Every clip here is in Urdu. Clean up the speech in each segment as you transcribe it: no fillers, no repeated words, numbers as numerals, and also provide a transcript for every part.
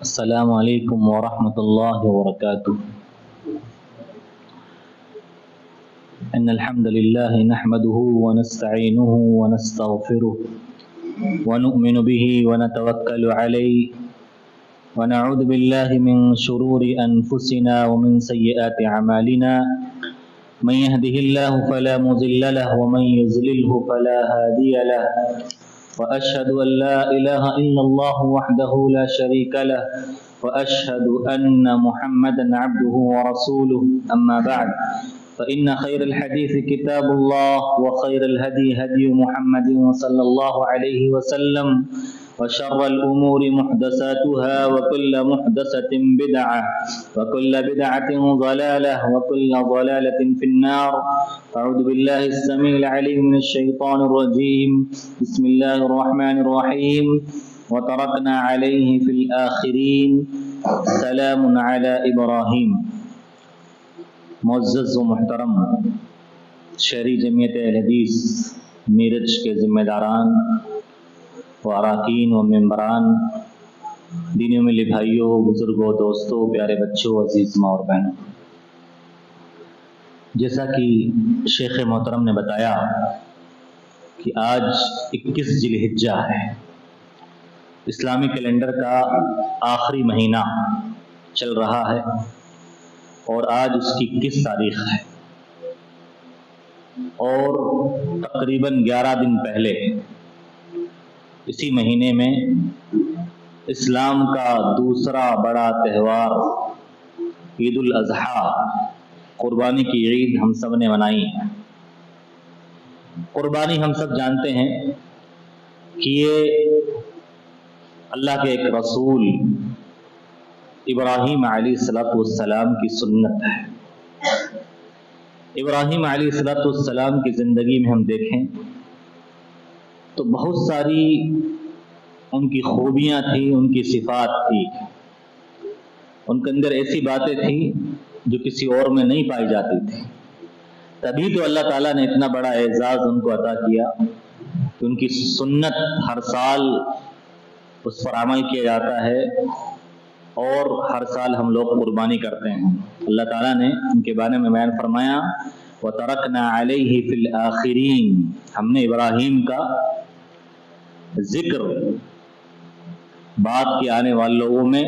السلام علیکم ورحمۃ اللہ وبرکاتہ۔ ان الحمد للہ نحمده ونستعینه ونستغفره ونؤمن به ونتوکل علیہ ونعوذ باللہ من شرور انفسنا ومن سیئات اعمالنا، من يهده الله فلا مضل له ومن يضلله فلا هادي له، وأشهد أن لا إله إلا الله وحده لا شريك له، وأشهد أن محمدا عبده ورسوله، أما بعد فإن خير الحديث كتاب الله، وخير الهدي هدي محمد صلى الله عليه وسلم، وشر الأمور محدثاتها، وكل محدثة بدعة، وكل بدعة ضلالة، وكل ضلالة في النار۔ أعوذ بالله السميع العليم من الشيطان الرجيم، بسم الله الرحمن الرحيم، وتركنا عليه في الآخرين، سلام على إبراهيم۔ معزز و محترم شہری جمعیت اہل حدیث میرج کے ذمہ داران و اراکین و ممبران، دینی و ملی بھائیوں، بزرگوں، دوستوں، پیارے بچوں، عزیز ماں اور بہنوں، جیسا کہ شیخ محترم نے بتایا کہ آج 21 ذی الحجہ ہے، اسلامی کیلنڈر کا آخری مہینہ چل رہا ہے، اور آج اس کی 21 تاریخ ہے، اور تقریباً 11 دن پہلے اسی مہینے میں اسلام کا دوسرا بڑا تہوار عید الاضحیٰ، قربانی کی عید ہم سب نے منائی ہے۔ قربانی ہم سب جانتے ہیں کہ یہ اللہ کے ایک رسول ابراہیم علیہ السلام کی سنت ہے۔ ابراہیم علیہ السلام کی زندگی میں ہم دیکھیں تو بہت ساری ان کی خوبیاں تھیں، ان کی صفات تھی، ان کے اندر ایسی باتیں تھیں جو کسی اور میں نہیں پائی جاتی تھی۔ تبھی تو اللہ تعالیٰ نے اتنا بڑا اعزاز ان کو عطا کیا کہ ان کی سنت ہر سال اس پر عمل کیا جاتا ہے، اور ہر سال ہم لوگ قربانی کرتے ہیں۔ اللہ تعالیٰ نے ان کے بارے میں بیان فرمایا، وَتَرَكْنَا عَلَيْهِ فِي الْآخِرِينَ، ہم نے ابراہیم کا ذکر بعد کے آنے والے لوگوں میں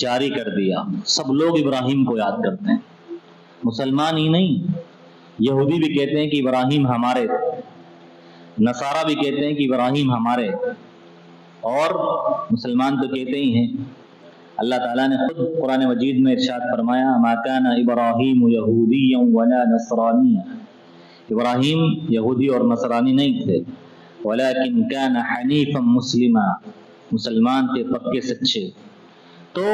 جاری کر دیا۔ سب لوگ ابراہیم کو یاد کرتے ہیں، مسلمان ہی نہیں، یہودی بھی کہتے ہیں کہ ابراہیم ہمارے تھے، نصارہ بھی کہتے ہیں کہ ابراہیم ہمارے، اور مسلمان تو کہتے ہی ہیں۔ اللہ تعالیٰ نے خود قرآن مجید میں ارشاد فرمایا، ما کان ابراہیم یہودیا ولا نصرانیا، ابراہیم یہودی اور نصرانی نہیں تھے، ولکن کان حنیفا مسلما، مسلمان تھے پکے سچے۔ تو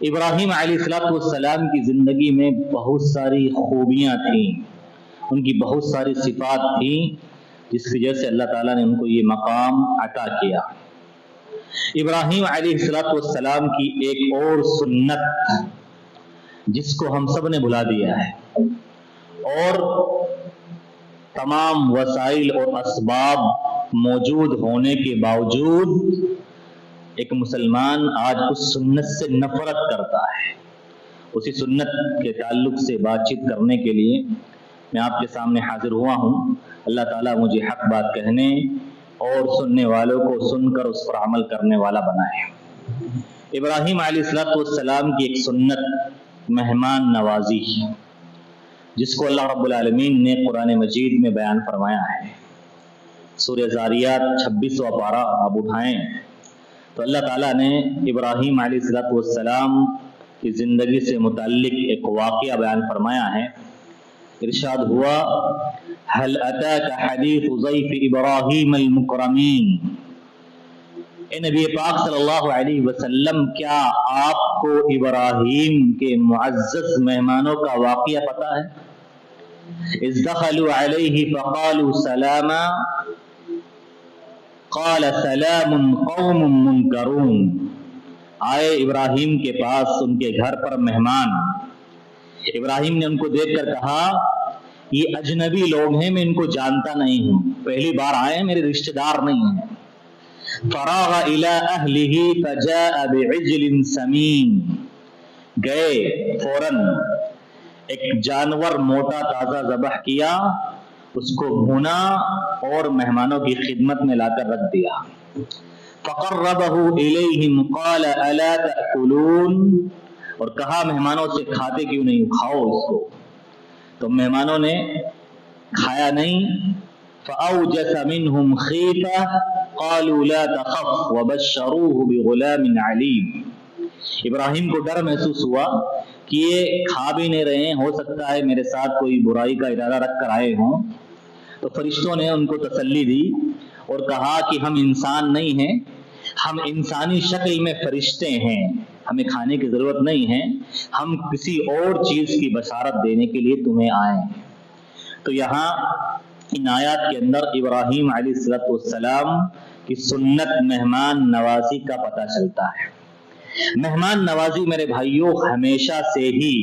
ابراہیم علیہ السلام کی زندگی میں بہت ساری خوبیاں تھیں، ان کی بہت ساری صفات تھیں، جس کی وجہ سے اللہ تعالیٰ نے ان کو یہ مقام عطا کیا۔ ابراہیم علیہ السلام کی ایک اور سنت جس کو ہم سب نے بھلا دیا ہے، اور تمام وسائل اور اسباب موجود ہونے کے باوجود ایک مسلمان آج اس سنت سے نفرت کرتا ہے۔ اسی سنت کے تعلق سے بات چیت کرنے کے لیے میں آپ کے سامنے حاضر ہوا ہوں۔ اللہ تعالیٰ مجھے حق بات کہنے اور سننے والوں کو سن کر اس پر عمل کرنے والا بنائے۔ ابراہیم علیہ السلام کی ایک سنت مہمان نوازی، جس کو اللہ رب العالمین نے قرآن مجید میں بیان فرمایا ہے۔ سورہ زاریات 26واں پارہ آپ اٹھائیں تو اللہ تعالیٰ نے ابراہیم علیہ السلام کی زندگی سے متعلق ایک واقعہ بیان فرمایا ہے۔ ارشاد ہوا، هل اتاك حدیث ضیف ابراہیم المکرمین، اے نبی پاک صلی اللہ علیہ وسلم، کیا آپ کو ابراہیم کے معزز مہمانوں کا واقعہ پتہ ہے؟ اذ دخلوا علیہ فقالوا سلاما قال سلام قوم منکرون، آئے ابراہیم کے پاس ان کے گھر پر مہمان، ابراہیم نے ان کو دیکھ کر کہا یہ اجنبی لوگ ہیں، میں ان کو جانتا نہیں ہوں، پہلی بار آئے ہیں، میرے رشتہ دار نہیں ہیں۔ فراغ الى اہلہ فجاء بعجل سمین، گئے فوراً ایک جانور موٹا تازہ ذبح کیا، اس کو بھونا اور مہمانوں کی خدمت میں لا کر رکھ دیا۔ فقربہ الیہم قال الا تأکلون، اور کہا مہمانوں سے کھاتے کیوں نہیں، کھاؤ اس کو۔ تو مہمانوں نے کھایا نہیں۔ فأوجس منهم خیفة قالوا لا تخف وبشروه بغلام علیم، ابراہیم کو ڈر محسوس ہوا کہ یہ کھا بھی نہیں رہے ہیں، ہو سکتا ہے میرے ساتھ کوئی برائی کا ارادہ رکھ کر آئے ہوں۔ تو فرشتوں نے ان کو تسلی دی اور کہا کہ ہم انسان نہیں ہیں، ہم انسانی شکل میں فرشتے ہیں، ہمیں کھانے کی ضرورت نہیں ہے، ہم کسی اور چیز کی بشارت دینے کے لیے تمہیں آئے ہیں۔ تو یہاں ان آیات کے اندر ابراہیم علیہ السلام کی سنت مہمان نوازی کا پتہ چلتا ہے۔ مہمان نوازی میرے بھائیوں ہمیشہ سے ہی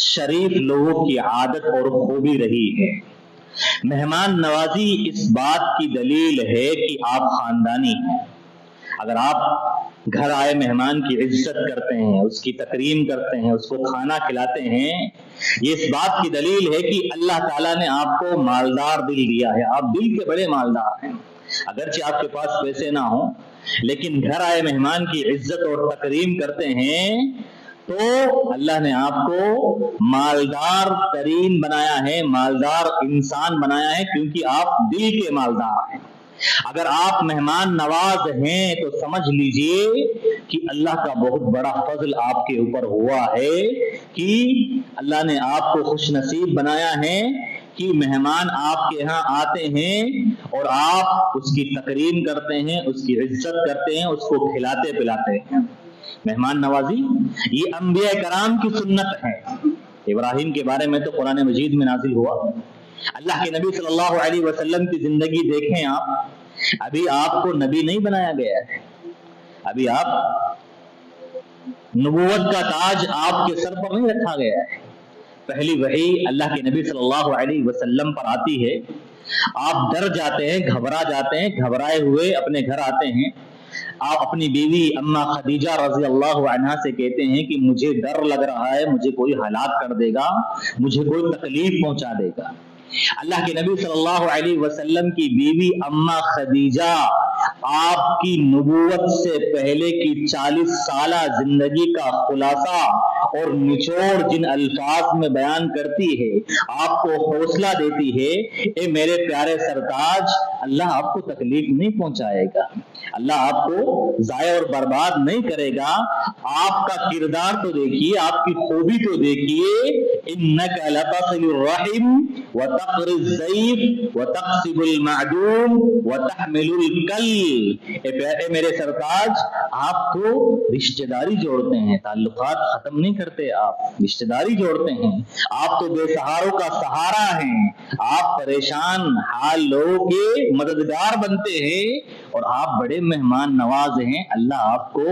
شریف لوگوں کی عادت اور خوبی رہی ہے۔ مہمان نوازی اس بات کی دلیل ہے کہ آپ خاندانی ہیں۔ اگر آپ گھر آئے مہمان کی عزت کرتے ہیں، اس کی تکریم کرتے ہیں، اس کو کھانا کھلاتے ہیں، یہ اس بات کی دلیل ہے کہ اللہ تعالیٰ نے آپ کو مالدار دل دیا ہے، آپ دل کے بڑے مالدار ہیں۔ اگرچہ آپ کے پاس پیسے نہ ہوں لیکن گھر آئے مہمان کی عزت اور تکریم کرتے ہیں تو اللہ نے آپ کو مالدار ترین بنایا ہے، مالدار انسان بنایا ہے، کیونکہ آپ دل کے مالدار ہیں۔ اگر آپ مہمان نواز ہیں تو سمجھ لیجئے کہ اللہ کا بہت بڑا فضل آپ کے اوپر ہوا ہے کہ اللہ نے آپ کو خوش نصیب بنایا ہے کہ مہمان آپ کے ہاں آتے ہیں اور آپ اس کی تکریم کرتے ہیں، اس کی عزت کرتے ہیں، اس کو کھلاتے پلاتے ہیں۔ مہمان نوازی یہ انبیاء کرام کی سنت ہے۔ ابراہیم کے بارے میں تو قرآن مجید میں نازل ہوا۔ اللہ کے نبی صلی اللہ علیہ وسلم کی زندگی دیکھیں آپ، ابھی آپ کو نبی نہیں بنایا گیا ہے، ابھی آپ نبوت کا تاج آپ کے سر پر نہیں رکھا گیا ہے۔ پہلی وحی اللہ کے نبی صلی اللہ علیہ وسلم پر آتی ہے، آپ ڈر جاتے ہیں، گھبرا جاتے ہیں، گھبرائے ہوئے اپنے گھر آتے ہیں۔ آپ اپنی بیوی اما خدیجہ رضی اللہ عنہا سے کہتے ہیں کہ مجھے ڈر لگ رہا ہے، مجھے کوئی ہلاک کر دے گا، مجھے کوئی تکلیف پہنچا دے گا۔ اللہ کے نبی صلی اللہ علیہ وسلم کی بیوی اما خدیجہ آپ کی نبوت سے پہلے کی 40 سالہ زندگی کا خلاصہ اور نچوڑ جن الفاظ میں بیان کرتی ہے، آپ کو حوصلہ دیتی ہے، اے میرے پیارے سرتاج، اللہ آپ کو تکلیف نہیں پہنچائے گا، اللہ آپ کو ضائع اور برباد نہیں کرے گا۔ آپ کا کردار تو دیکھیے، آپ کی خوبی تو دیکھیے، انک لتصل الرحم وتقری الضیف وتقسب المعدوم وتحمل الکل، اے میرے سرتاج، آپ تو رشتہ داری جوڑتے ہیں، تعلقات ختم نہیں کرتے، آپ رشتہ داری جوڑتے ہیں، آپ تو بے سہاروں کا سہارا ہیں، آپ پریشان حال لوگوں کے مددگار بنتے ہیں، اور آپ بڑے مہمان نواز ہیں، اللہ آپ کو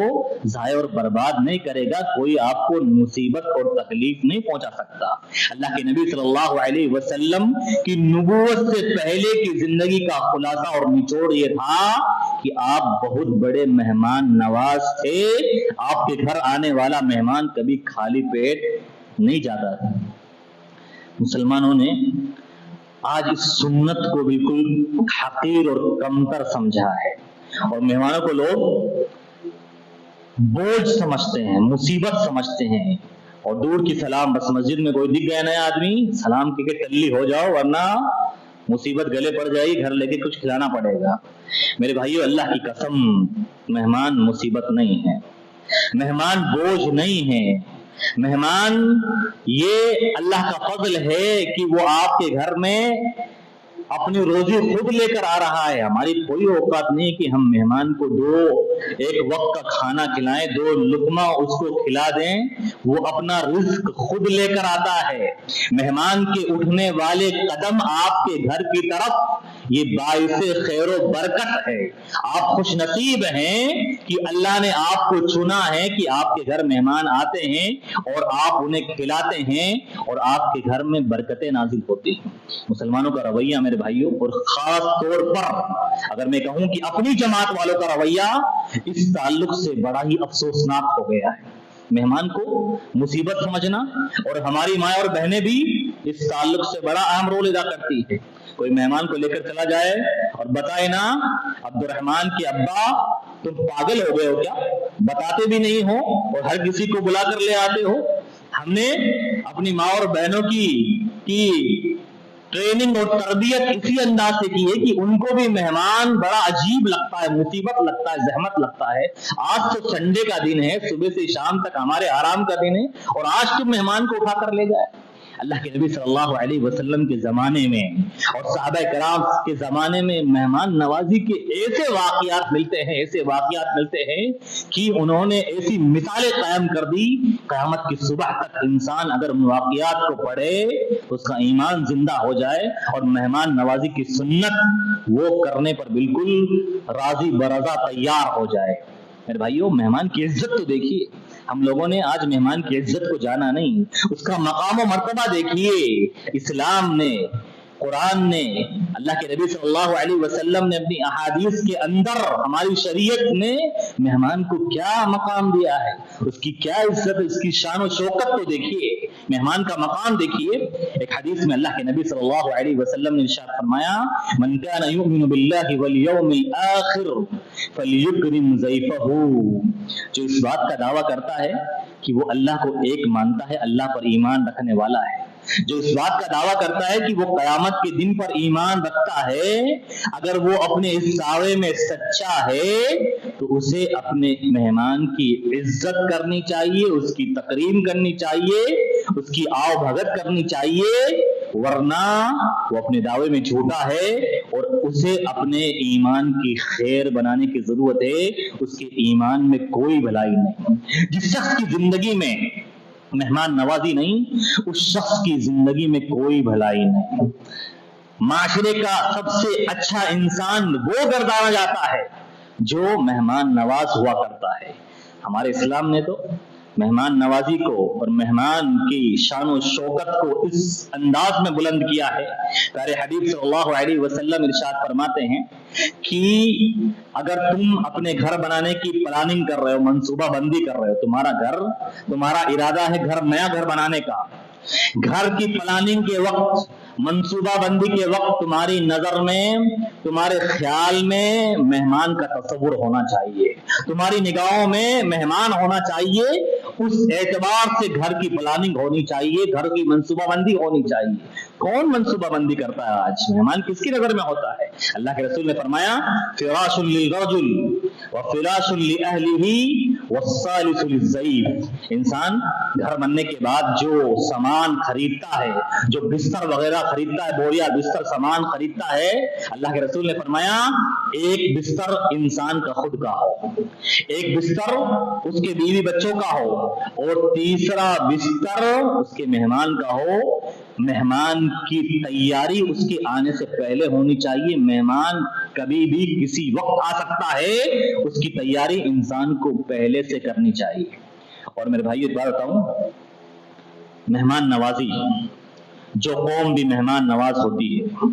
ضائع اور برباد نہیں کرے گا، کوئی آپ کو مصیبت اور تکلیف نہیں پہنچا سکتا۔ اللہ کے نبی صلی اللہ علیہ وسلم کی نبوت سے پہلے کی زندگی کا خلاصہ اور نچوڑ یہ تھا کہ آپ بہت بڑے مہمان نواز تھے، آپ کے گھر آنے والا مہمان کبھی خالی پیٹ نہیں جاتا تھا۔ مسلمانوں نے آج اس سنت کو بالکل حقیر اور کمتر سمجھا ہے، اور مہمانوں کو لوگ بوجھ سمجھتے ہیں، مصیبت سمجھتے ہیں، اور دور کی سلام، بس مسجد میں کوئی دکھ گیا نیا آدمی، سلام کے ٹلی ہو جاؤ ورنہ مصیبت گلے پڑ جائے گی، گھر لے کے کچھ کھلانا پڑے گا۔ میرے بھائیو، اللہ کی قسم، مہمان مصیبت نہیں ہے، مہمان بوجھ نہیں ہے، مہمان یہ اللہ کا فضل ہے کہ وہ آپ کے گھر میں اپنی روزی خود لے کر آ رہا ہے۔ ہماری کوئی اوقات نہیں کہ ہم مہمان کو ایک وقت کا کھانا کھلائیں، 2 لقمہ اس کو کھلا دیں، وہ اپنا رزق خود لے کر آتا ہے۔ مہمان کے اٹھنے والے قدم آپ کے گھر کی طرف یہ باعث خیر و برکت ہے. آپ خوش نصیب ہیں کہ اللہ نے آپ کو چنا ہے کہ آپ کے گھر مہمان آتے ہیں اور آپ انہیں کھلاتے ہیں اور آپ کے گھر میں برکتیں نازل ہوتی ہیں. مسلمانوں کا رویہ میرے بھائیوں، اور خاص طور پر اگر میں کہوں کہ اپنی جماعت والوں کا رویہ اس تعلق سے بڑا ہی افسوسناک ہو گیا ہے. مہمان کو مصیبت سمجھنا، اور ہماری ماں اور بہنیں بھی اس تعلق سے بڑا اہم رول ادا کرتی ہے. کوئی مہمان کو لے کر چلا جائے اور بتائے نا عبد الرحمان کے ابا تم پاگل ہو گئے ہو کیا، بتاتے بھی نہیں ہو اور ہر کسی کو بلا کر لے آتے ہو. ہم نے اپنی ماں اور بہنوں کی ٹریننگ اور تربیت اسی انداز سے کی ہے کہ ان کو بھی مہمان بڑا عجیب لگتا ہے، مصیبت لگتا ہے، زحمت لگتا ہے. آج تو سنڈے کا دن ہے، صبح سے شام تک ہمارے آرام کا دن ہے، اور آج تم مہمان کو اٹھا کر لے جائے. اللہ کے نبی صلی اللہ علیہ وسلم کے زمانے میں اور صحابہ کرام کے زمانے میں مہمان نوازی کے ایسے واقعات ملتے ہیں کہ انہوں نے ایسی مثالیں قائم کر دی. قیامت کی صبح تک انسان اگر ان واقعات کو پڑھے تو اس کا ایمان زندہ ہو جائے اور مہمان نوازی کی سنت وہ کرنے پر بالکل راضی برضا تیار ہو جائے. میرے بھائیوں، مہمان کی عزت تو دیکھیے. ہم لوگوں نے آج مہمان کی عزت کو جانا نہیں، اس کا مقام و مرتبہ دیکھیے. اسلام نے، قرآن نے، اللہ کے نبی صلی اللہ علیہ وسلم نے اپنی احادیث کے اندر، ہماری شریعت نے مہمان کو کیا مقام دیا ہے، اس کی کیا عزت، اس کی شان و شوکت کو دیکھیے، مہمان کا مقام دیکھیے. ایک حدیث میں اللہ کے نبی صلی اللہ علیہ وسلم نے ارشاد فرمایا، من کان یؤمن باللہ والیوم الآخر فلیکرم ضیفہ. جو اس بات کا دعویٰ کرتا ہے کہ وہ اللہ کو ایک مانتا ہے، اللہ پر ایمان رکھنے والا ہے، جو اس بات کا دعویٰ کرتا ہے کہ وہ قیامت کے دن پر ایمان رکھتا ہے، اگر وہ اپنے اس دعوے میں سچا ہے تو اسے اپنے مہمان کی عزت کرنی چاہیے، اس کی تکریم کرنی چاہیے، اس کی آؤ بھگت کرنی چاہیے، ورنہ وہ اپنے دعوے میں جھوٹا ہے اور اسے اپنے ایمان کی خیر بنانے کی ضرورت ہے. اس کے ایمان میں کوئی بھلائی نہیں. جس شخص کی زندگی میں مہمان نوازی نہیں، اس شخص کی زندگی میں کوئی بھلائی نہیں. معاشرے کا سب سے اچھا انسان وہ گردانا جاتا ہے جو مہمان نواز ہوا کرتا ہے. ہمارے اسلام نے تو مہمان نوازی کو اور مہمان کی شان و شوکت کو اس انداز میں بلند کیا ہے. پیارے حبیب صلی اللہ علیہ وسلم ارشاد فرماتے ہیں کہ اگر تم اپنے گھر بنانے کی پلاننگ کر رہے ہو، منصوبہ بندی کر رہے ہو، تمہارا ارادہ ہے نیا گھر بنانے کا، گھر کی پلاننگ کے وقت، منصوبہ بندی کے وقت تمہاری نظر میں، تمہارے خیال میں مہمان کا تصور ہونا چاہیے، تمہاری نگاہوں میں مہمان ہونا چاہیے. اس اعتبار سے گھر کی پلاننگ ہونی چاہیے، گھر کی منصوبہ بندی ہونی چاہیے. کون منصوبہ بندی کرتا ہے آج؟ مہمان کس کی نظر میں ہوتا ہے؟ اللہ کے رسول نے فرمایا، فراش للرجل وفراش لأہلہ والثالث للضیف. انسان گھر بننے کے بعد جو سامان خریدتا ہے، جو بستر وغیرہ خریدتا ہے، بوریا بستر سامان خریدتا ہے، اللہ کے رسول نے فرمایا ایک بستر انسان کا خود کا ہو، ایک بستر اس کے بیوی بچوں کا ہو، اور تیسرا بستر اس کے مہمان کا ہو. مہمان کی تیاری اس کے آنے سے پہلے ہونی چاہیے. مہمان کبھی بھی کسی وقت آ سکتا ہے، اس کی تیاری انسان کو پہلے سے کرنی چاہیے. اور میرے بھائی ایک بات بتاؤں، مہمان نوازی، جو قوم بھی مہمان نواز ہوتی ہے،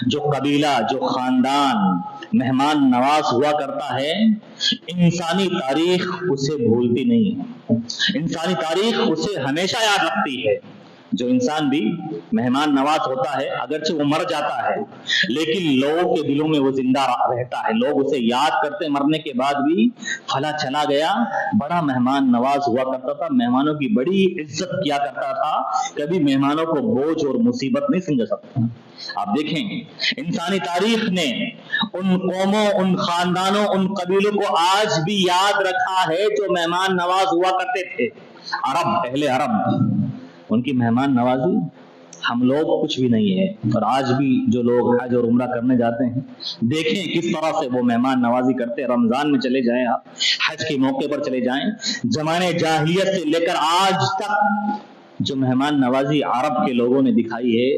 جو قبیلہ، جو خاندان مہمان نواز ہوا کرتا ہے، انسانی تاریخ اسے بھولتی نہیں ہے، انسانی تاریخ اسے ہمیشہ یاد رکھتی ہے. جو انسان بھی مہمان نواز ہوتا ہے، اگرچہ وہ مر جاتا ہے لیکن لوگوں کے دلوں میں وہ زندہ رہتا ہے. لوگ اسے یاد کرتے مرنے کے بعد بھی، فلاں چلا گیا، بڑا مہمان نواز ہوا کرتا تھا، مہمانوں کی بڑی عزت کیا کرتا تھا، کبھی مہمانوں کو بوجھ اور مصیبت نہیں سمجھا سکتا. آپ دیکھیں انسانی تاریخ نے ان قوموں، ان خاندانوں، ان قبیلوں کو آج بھی یاد رکھا ہے جو مہمان نواز ہوا کرتے تھے. عرب، اہل عرب، ان کی مہمان نوازی ہم لوگ کچھ بھی نہیں ہے. اور آج بھی جو لوگ حج اور عمرہ کرنے جاتے ہیں، دیکھیں کس طرح سے وہ مہمان نوازی کرتے ہیں. رمضان میں چلے جائیں، آپ حج کے موقع پر چلے جائیں، زمانے جاہلیت سے لے کر آج تک جو مہمان نوازی عرب کے لوگوں نے دکھائی ہے،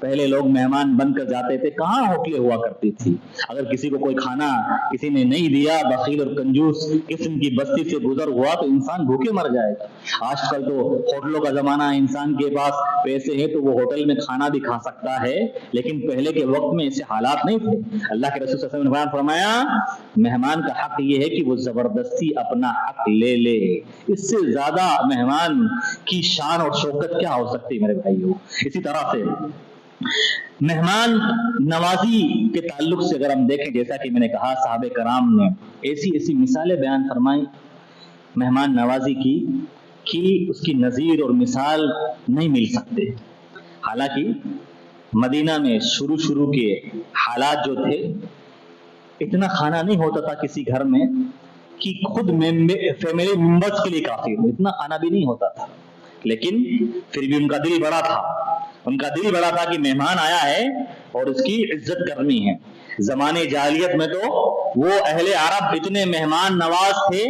پہلے لوگ مہمان بن کر جاتے تھے، کہاں ہوٹلیں ہوا کرتی تھی؟ اگر کسی کو کوئی کھانا کسی نے نہیں دیا، بخیل اور کنجوس قسم کی بستی سے گزر ہوا، تو انسان بھوکے مر جائے گا۔ آج کل تو ہوٹلوں کا زمانہ ہے، انسان کے پاس پیسے ہیں تو وہ ہوٹل میں کھانا بھی کھا سکتا ہے، لیکن پہلے کے وقت میں ایسے حالات نہیں تھے۔ اللہ کے رسول صلی اللہ علیہ وسلم نے فرمایا مہمان کا حق یہ ہے کہ وہ زبردستی اپنا حق لے لے۔ اس سے زیادہ مہمان کی شان اور شوکت کیا ہو سکتی میرے بھائیو؟ اسی طرح سے مہمان نوازی کے تعلق سے اگر ہم دیکھیں، جیسا کہ میں نے کہا صحابہ کرام نے ایسی مثالیں بیان فرمائی مہمان نوازی کی کہ اس کی نظیر اور مثال نہیں مل سکتے۔ حالانکہ مدینہ میں شروع کے حالات جو تھے، اتنا کھانا نہیں ہوتا تھا کسی گھر میں کہ خود فیملی ممبرز کے لیے کافی ہو، اتنا کھانا بھی نہیں ہوتا تھا، لیکن پھر بھی ان کا دل بڑا تھا۔ ان کا دل بڑا تھا کہ مہمان آیا ہے اور اس کی عزت کرنی ہے۔ زمانے جاہلیت میں تو وہ اہل عرب اتنے مہمان نواز تھے،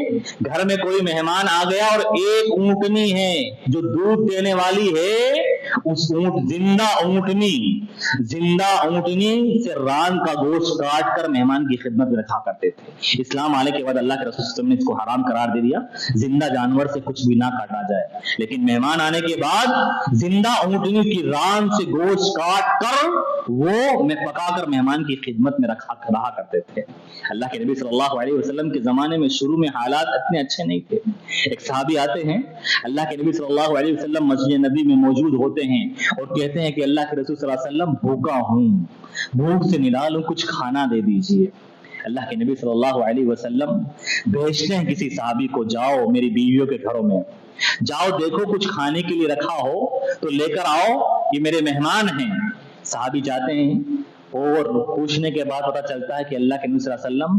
گھر میں کوئی مہمان آ گیا اور ایک اونٹنی ہے جو دودھ دینے والی ہے، اس زندہ اونٹنی سے ران کا گوشت کاٹ کر مہمان کی خدمت میں رکھا کرتے تھے۔ اسلام آنے کے بعد اللہ کے رسول صلی اللہ علیہ وسلم نے اس کو حرام قرار دے دیا، زندہ جانور سے کچھ بھی نہ کاٹا جائے، لیکن مہمان آنے کے بعد زندہ اونٹنی کی ران سے گوشت کاٹ کر وہ میں پکا کر مہمان کی خدمت میں رہا کرتے تھے۔ اللہ کے نبی صلی اللہ علیہ وسلم کے زمانے میں شروع میں حالات اتنے اچھے نہیں تھے۔ ایک صحابی آتے ہیں، اللہ کے نبی صلی اللہ علیہ وسلم مسجد نبی میں موجود ہوتے ہیں اور کہتے ہیں کہ اللہ کے رسول صلی اللہ علیہ وسلم بھوکا ہوں، بھوک سے نڈال ہوں، کچھ کھانا دے دیجیے۔ اللہ کے نبی صلی اللہ علیہ وسلم بھیجتے ہیں کسی صحابی کو، جاؤ میری بیویوں کے گھروں میں جاؤ، دیکھو کچھ کھانے کے لیے رکھا ہو تو لے کر آؤ، یہ میرے مہمان ہیں۔ صحابی جاتے ہیں اور پوچھنے کے بعد پتہ چلتا ہے کہ اللہ کے نبی صلی اللہ علیہ وسلم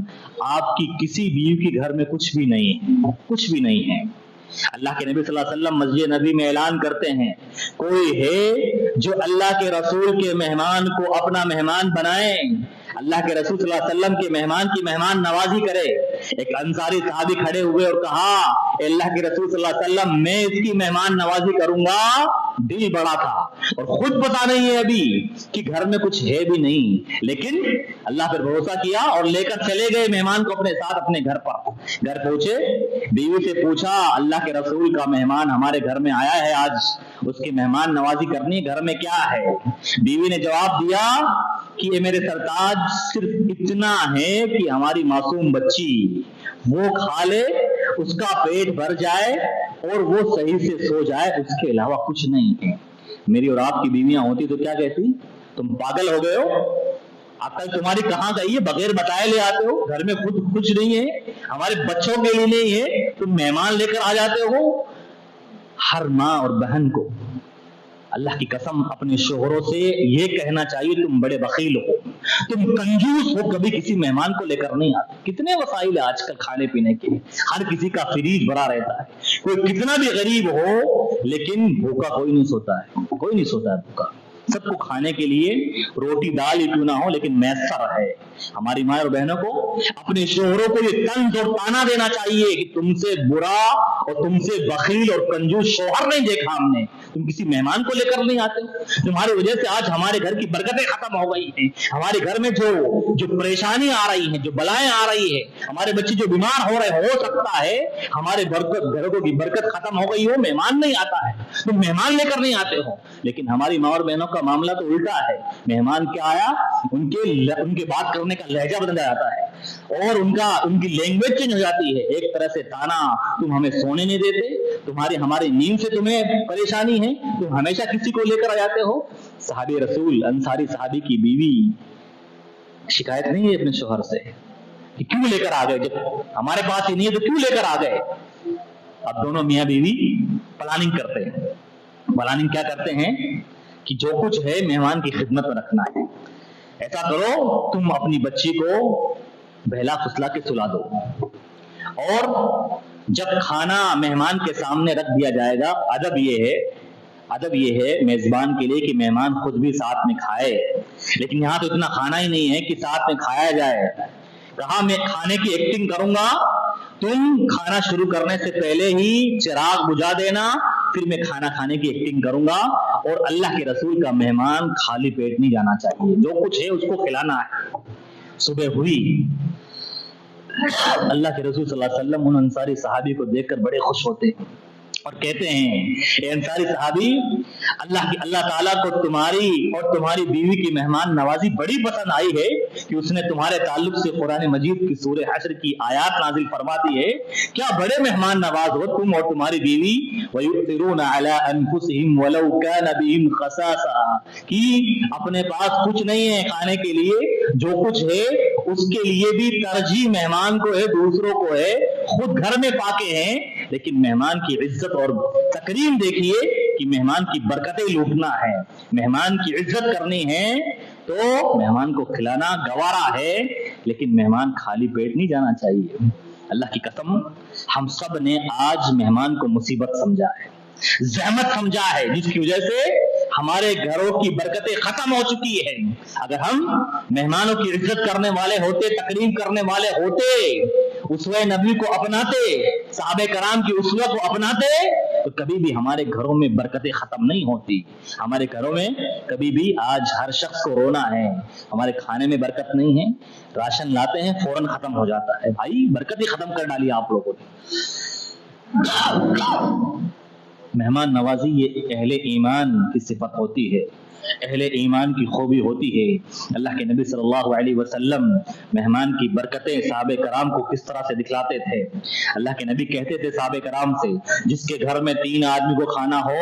آپ کی کسی بیوی کے گھر میں کچھ بھی نہیں ہے۔ اللہ کے نبی صلی اللہ علیہ وسلم مسجد نبی میں اعلان کرتے ہیں، کوئی ہے جو اللہ کے رسول کے مہمان کو اپنا مہمان بنائے، اللہ کے رسول صلی اللہ علیہ وسلم کے مہمان کی مہمان نوازی کرے۔ ایک انصاری صحابی کھڑے ہوئے اور کہا، اللہ کے رسول صلی اللہ علیہ وسلم میں اس کی مہمان نوازی کروں گا۔ دل بڑا تھا اور خود پتا نہیں ہے ابھی کہ گھر میں کچھ ہے بھی نہیں، لیکن اللہ پر بھروسہ کیا اور لے کر چلے گئے مہمان کو اپنے ساتھ اپنے گھر پر۔ گھر پہنچے، بیوی سے پوچھا اللہ کے رسول کا مہمان ہمارے گھر میں آیا ہے، آج اس کی مہمان نوازی کرنی، گھر میں کیا ہے؟ بیوی نے جواب دیا کہ یہ میرے سرتاج صرف اتنا ہے کہ ہماری معصوم بچی وہ کھا لے، اس کا پیٹ بھر جائے اور وہ صحیح سے سو جائے، اس کے علاوہ کچھ نہیں ہے۔ میری اور آپ کی بیویاں ہوتی تو کیا کہتی؟ تم پاگل ہو گئے ہو، عقل تمہاری کہاں گئی ہے؟ بغیر بتائے لے آتے ہو، گھر میں خود کچھ نہیں ہے، ہمارے بچوں کے لیے نہیں ہے، تم مہمان لے کر آ جاتے ہو۔ ہر ماں اور بہن کو اللہ کی قسم اپنے شوہروں سے یہ کہنا چاہیے تم بڑے بخیل ہو، تم کنجوس ہو، کبھی کسی مہمان کو لے کر نہیں آتے۔ کتنے وسائل آج کل کھانے پینے کے، ہر کسی کا فریج بھرا رہتا ہے، کوئی کتنا بھی غریب ہو لیکن بھوکا کوئی نہیں سوتا ہے بھوکا۔ سب کو کھانے کے لیے روٹی دال ہی کیوں نہ ہو لیکن میسر ہے۔ ہماری ماں اور بہنوں کو اپنے شوہروں کو یہ طنز اور طعنہ دینا چاہیے کہ تم سے برا اور تم سے بخیل اور کنجوس شوہر نہیں دیکھا ہم نے، تم کسی مہمان کو لے کر نہیں آتے، تمہاری وجہ سے آج ہمارے گھر کی برکتیں ختم ہو گئی ہیں، ہمارے گھر میں جو پریشانی آ رہی ہیں، جو بلائیں آ رہی ہے، ہمارے بچے جو بیمار ہو رہے، ہو سکتا ہے ہمارے گھروں کی برکت ختم ہو گئی ہو، مہمان نہیں آتا ہے، تم مہمان لے کر نہیں آتے ہو۔ لیکن ہماری ماں اور بہنوں کا معاملہ تو الٹا ہے، مہمان کیا آیا، ان کے بات کرنے کا لہجہ بدل جاتا ہے اور ان کی لینگویج چینج ہو جاتی ہے، ایک طرح سے طعنہ، تم ہمیں سونے نہیں دیتے، ہماری نیند سے تمہیں پریشانی ہے، تم ہمیشہ کسی کو لے کر آ جاتے ہو۔ صحابی رسول انصاری صحابی کی بیوی شکایت نہیں ہے اپنے شوہر سے کہ کیوں لے کر آ گئے، جب ہمارے پاس ہی نہیں ہے تو کیوں لے کر آ گئے۔ اب دونوں میاں بیوی پلاننگ کرتے ہیں۔ پلاننگ کیا کرتے ہیں کہ جو کچھ ہے مہمان کی خدمت میں رکھنا ہے، ایسا کرو تم اپنی بچی کو بہلا پھسلا کے سلا دو، اور جب کھانا مہمان کے سامنے رکھ دیا جائے گا، ادب یہ ہے میزبان کے لیے کہ مہمان خود بھی ساتھ میں کھائے، لیکن یہاں تو اتنا کھانا ہی نہیں ہے کہ ساتھ میں کھایا جائے۔ کہا میں کھانے کی ایکٹنگ کروں گا، تم کھانا شروع کرنے سے پہلے ہی چراغ بجھا دینا، پھر میں کھانا کھانے کی ایکٹنگ کروں گا، اور اللہ کے رسول کا مہمان خالی پیٹ نہیں جانا چاہیے، جو کچھ ہے اس کو کھلانا ہے۔ صبح ہوئی، اللہ کے رسول صلی اللہ علیہ وسلم ان انصاری صحابی کو دیکھ کر بڑے خوش ہوتے ہیں اور کہتے ہیں، اے انصاری صحابی، اللہ تعالیٰ کو تمہاری اور تمہاری بیوی کی مہمان نوازی بڑی پسند آئی ہے کہ اس نے تمہارے تعلق سے قرآن مجید کی سورہ حشر کی آیات نازل فرما دی ہے، کیا بڑے مہمان نواز ہو تم اور تمہاری بیوی۔ وَيُؤْثِرُونَ عَلَىٰ أَنفُسِهِمْ وَلَوْ كَانَ بِهِمْ خَصَاصَةٌ، کہ اپنے پاس کچھ نہیں ہے کھانے کے لیے، جو کچھ ہے اس کے لیے بھی ترجیح مہمان کو ہے، دوسروں کو ہے، خود گھر میں پاکے ہیں، لیکن مہمان کی عزت اور تکریم دیکھیے کہ مہمان کی برکتیں لوٹنا ہے، مہمان کی عزت کرنی ہے تو مہمان کو کھلانا گوارا ہے، لیکن مہمان خالی پیٹ نہیں جانا چاہیے۔ اللہ کی قسم، ہم سب نے آج مہمان کو مصیبت سمجھا ہے، زحمت سمجھا ہے، جس کی وجہ سے ہمارے گھروں کی برکتیں ختم ہو چکی ہے۔ اگر ہم مہمانوں کی عزت کرنے والے ہوتے، تکریم کرنے والے ہوتے، اسوہ نبی کو اپناتے، صحابہ کرام کی اسوہ کو اپناتے، تو کبھی بھی ہمارے گھروں میں برکتیں ختم نہیں ہوتی۔ ہمارے گھروں میں کبھی بھی، آج ہر شخص کو رونا ہے، ہمارے کھانے میں برکت نہیں ہے، راشن لاتے ہیں فوراً ختم ہو جاتا ہے۔ بھائی برکت ہی ختم کر ڈالی آپ لوگوں نے۔ مہمان نوازی یہ اہل ایمان کی صفت ہوتی ہے، اہل ایمان کی خوبی ہوتی ہے۔ اللہ کے نبی صلی اللہ علیہ وسلم مہمان کی برکتیں صحابہ کرام کو کس طرح سے دکھلاتے تھے۔ اللہ کے نبی کہتے تھے صحابہ کرام سے، جس کے گھر میں 3 آدمی کو کھانا ہو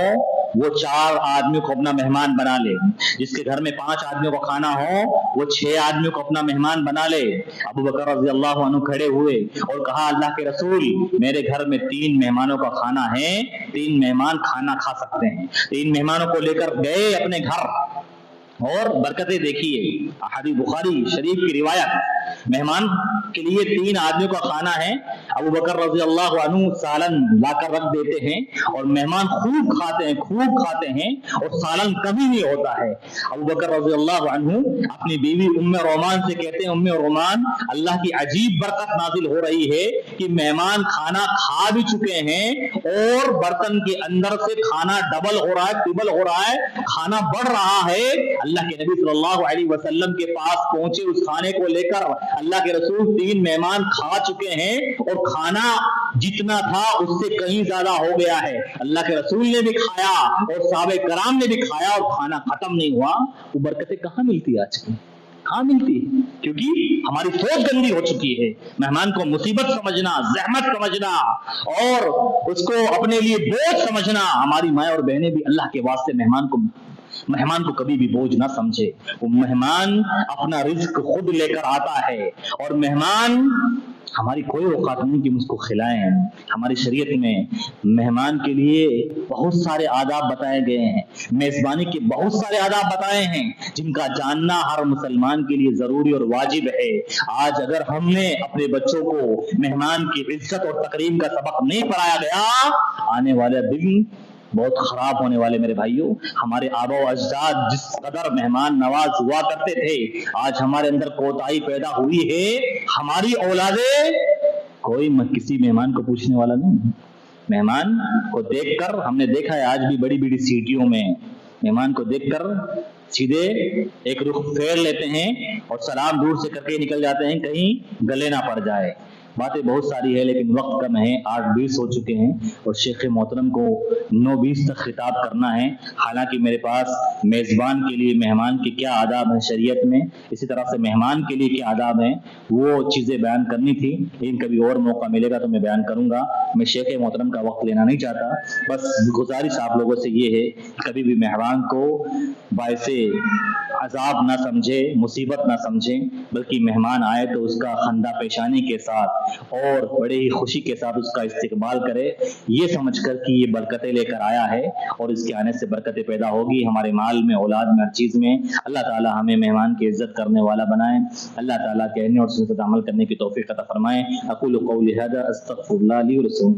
وہ 4 آدمی کو اپنا مہمان بنا لے، جس کے گھر میں 5 آدمیوں کو کھانا ہو وہ 6 آدمیوں کو اپنا مہمان بنا لے۔ ابو بکر رضی اللہ عنہ کھڑے ہوئے اور کہا، اللہ کے رسول، میرے گھر میں 3 مہمانوں کا کھانا ہے، 3 مہمان کھانا کھا سکتے ہیں۔ 3 مہمانوں کو لے کر گئے اپنے گھر، اور برکتیں دیکھیے، احادیث بخاری شریف کی روایت، مہمان کے لیے 3 آدمیوں کا کھانا ہے، ابو بکر رضی اللہ عنہ سالن لا کر رکھ دیتے ہیں اور مہمان خوب کھاتے ہیں اور سالن کمی نہیں ہوتا ہے۔ ابو بکر رضی اللہ عنہ اپنی بیوی ام رومان سے کہتے ہیں، ام رومان، اللہ کی عجیب برکت نازل ہو رہی ہے کہ مہمان کھانا کھا بھی چکے ہیں اور برتن کے اندر سے کھانا ڈبل ہو رہا ہے، ٹربل ہو رہا ہے، کھانا بڑھ رہا ہے۔ اللہ کے نبی صلی اللہ علیہ وسلم کے پاس پہنچے اس کھانے کو لے کر، اللہ کے رسول 3 مہمان کھا چکے ہیں اور کھانا جتنا تھا اس سے کہیں زیادہ ہو گیا ہے۔ اللہ کے رسول نے بھی کھایا اور صحابہ کرام نے بھی کھایا اور کھانا ختم نہیں ہوا۔ وہ برکتیں کہاں ملتی آج کل؟ کہاں ملتی؟ کیونکہ ہماری سوچ گندی ہو چکی ہے۔ مہمان کو مصیبت سمجھنا، زحمت سمجھنا اور اس کو اپنے لیے بوجھ سمجھنا۔ ہماری مائیں اور بہنیں بھی اللہ کے واسطے مہمان کو کبھی بھی بوجھ نہ سمجھے۔ وہ مہمان اپنا رزق خود لے کر آتا ہے، اور مہمان ہماری کوئی اوقات نہیں کہ ہم اس کو کھلائیں۔ ہماری شریعت میں مہمان کے لیے بہت سارے آداب بتائے گئے ہیں، میزبانی کے بہت سارے آداب بتائے ہیں، جن کا جاننا ہر مسلمان کے لیے ضروری اور واجب ہے۔ آج اگر ہم نے اپنے بچوں کو مہمان کی عزت اور تکریم کا سبق نہیں پڑھایا گیا، آنے والا دن بہت خراب ہونے والے میرے بھائیوں۔ ہمارے آبا و اجداد جس قدر مہمان نواز ہوا کرتے تھے، آج ہمارے اندر کوتاہی پیدا ہوئی ہے۔ ہماری اولادیں کوئی کسی مہمان کو پوچھنے والا نہیں۔ مہمان کو دیکھ کر ہم نے دیکھا ہے، آج بھی بڑی بڑی سٹیوں میں مہمان کو دیکھ کر سیدھے ایک رخ پھیر لیتے ہیں اور سلام دور سے کر کے نکل جاتے ہیں، کہیں گلے نہ پڑ جائے۔ باتیں بہت ساری ہے لیکن وقت کم ہے، 8:20 ہو چکے ہیں اور شیخ محترم کو 9:20 تک خطاب کرنا ہے۔ حالانکہ میرے پاس میزبان کے لیے مہمان کے کیا آداب ہیں شریعت میں، اسی طرح سے مہمان کے لیے کیا آداب ہیں، وہ چیزیں بیان کرنی تھی، لیکن کبھی اور موقع ملے گا تو میں بیان کروں گا۔ میں شیخ محترم کا وقت لینا نہیں چاہتا، بس گزارش آپ لوگوں سے یہ ہے کبھی بھی مہمان کو باعث عذاب نہ سمجھے، مصیبت نہ سمجھیں، بلکہ مہمان آئے تو اس کا خندہ پیشانی کے ساتھ اور بڑے ہی خوشی کے ساتھ اس کا استقبال کرے، یہ سمجھ کر کہ یہ برکتیں لے کر آیا ہے اور اس کے آنے سے برکتیں پیدا ہوگی ہمارے مال میں، اولاد میں، ہر چیز میں۔ اللہ تعالی ہمیں مہمان کی عزت کرنے والا بنائے، اللہ تعالیٰ کہنے اور سنت عمل کرنے کی توفیق عطا فرمائے۔ اقول قولی ھذا استغفر اللہ لی ولکم۔